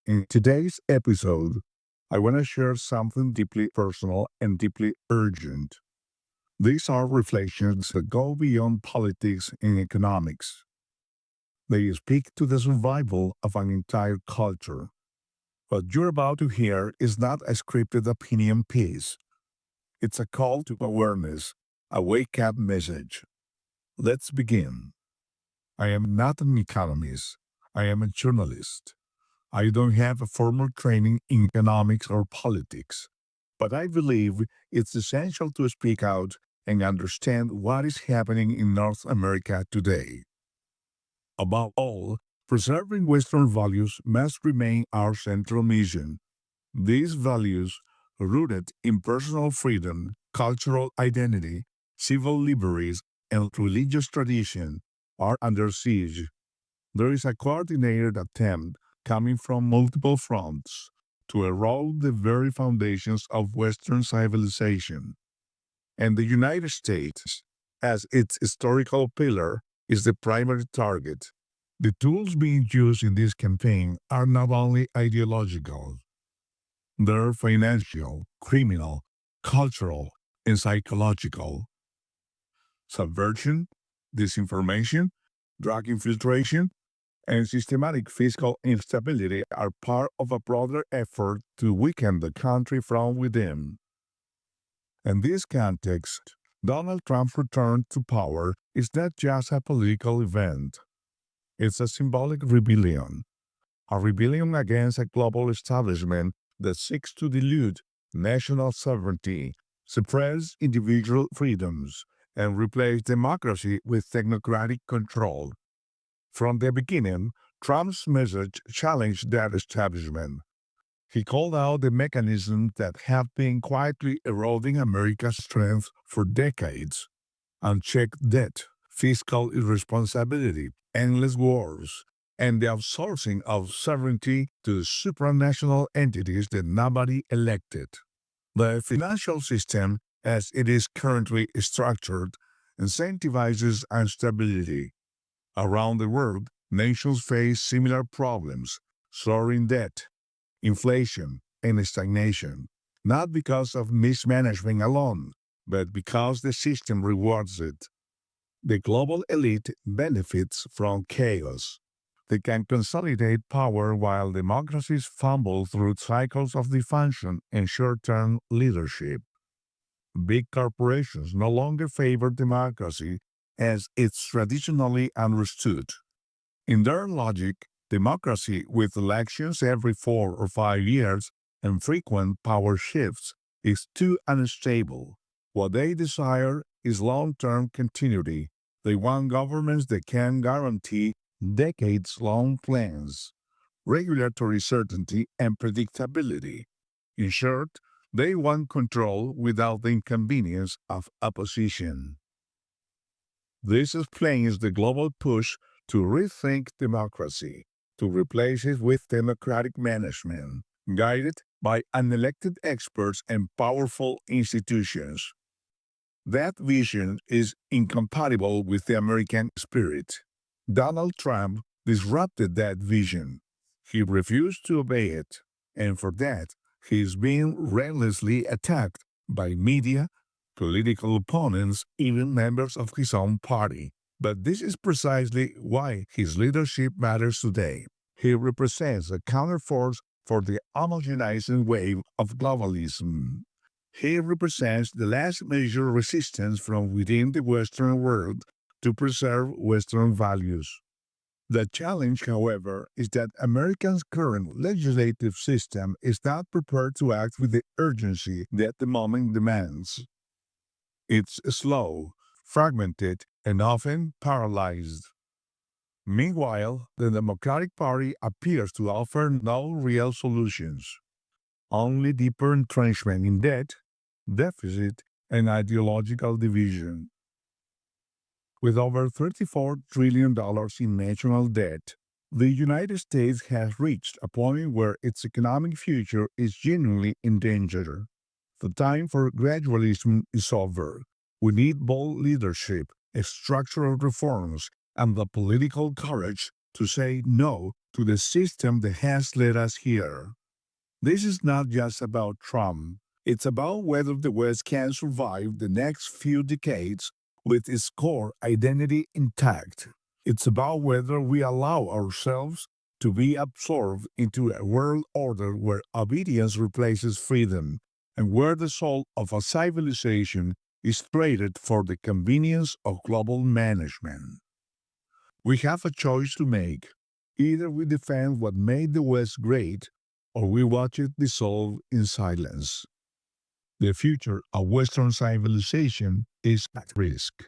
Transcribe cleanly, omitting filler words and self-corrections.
In today's episode, I want to share something deeply personal and deeply urgent. These are reflections that go beyond politics and economics. They speak to the survival of an entire culture. What you're about to hear is not a scripted opinion piece, it's a call to awareness, a wake up message. Let's begin. I am not an economist, I am a journalist. I don't have a formal training in economics or politics, but I believe it's essential to speak out and understand what is happening in North America today. Above all, preserving Western values must remain our central mission. These values, rooted in personal freedom, cultural identity, civil liberties, and religious tradition, are under siege. There is a coordinated attempt coming from multiple fronts to erode the very foundations of Western civilization. And the United States, as its historical pillar, is the primary target. The tools being used in this campaign are not only ideological, they're financial, criminal, cultural, and psychological. Subversion, disinformation, drug infiltration, and systematic fiscal instability are part of a broader effort to weaken the country from within. In this context, Donald Trump's return to power is not just a political event, it's a symbolic rebellion, a rebellion against a global establishment that seeks to dilute national sovereignty, suppress individual freedoms, and replace democracy with technocratic control. From the beginning, Trump's message challenged that establishment. He called out the mechanisms that have been quietly eroding America's strength for decades: unchecked debt, fiscal irresponsibility, endless wars, and the outsourcing of sovereignty to supranational entities that nobody elected. The financial system, as it is currently structured, incentivizes instability. Around the world, nations face similar problems: soaring debt, inflation, and stagnation, not because of mismanagement alone, but because the system rewards it. The global elite benefits from chaos. They can consolidate power while democracies fumble through cycles of dysfunction and short term leadership. Big corporations no longer favor democracy as it's traditionally understood. In their logic, democracy with elections every 4 or 5 years and frequent power shifts is too unstable. What they desire is long term continuity. They want governments that can guarantee decades long plans, regulatory certainty, and predictability. In short, they want control without the inconvenience of opposition. This explains the global push to rethink democracy, to replace it with democratic management, guided by unelected experts and powerful institutions. That vision is incompatible with the American spirit. Donald Trump disrupted that vision. He refused to obey it, and for that, he is being relentlessly attacked by media, political opponents, even members of his own party. But this is precisely why his leadership matters today. He represents a counterforce for the homogenizing wave of globalism. He represents the last major resistance from within the Western world to preserve Western values. The challenge, however, is that America's current legislative system is not prepared to act with the urgency that the moment demands. It's slow, fragmented, and often paralyzed. Meanwhile, the Democratic Party appears to offer no real solutions, only deeper entrenchment in debt, deficit, and ideological division. With over $34 trillion in national debt, the United States has reached a point where its economic future is genuinely in danger. The time for gradualism is over. We need bold leadership, structural reforms, and the political courage to say no to the system that has led us here. This is not just about Trump, it's about whether the West can survive the next few decades with its core identity intact. It's about whether we allow ourselves to be absorbed into a world order where obedience replaces freedom and where the soul of a civilization is traded for the convenience of global management. We have a choice to make. Either we defend what made the West great, or we watch it dissolve in silence. The future of Western civilization is at risk.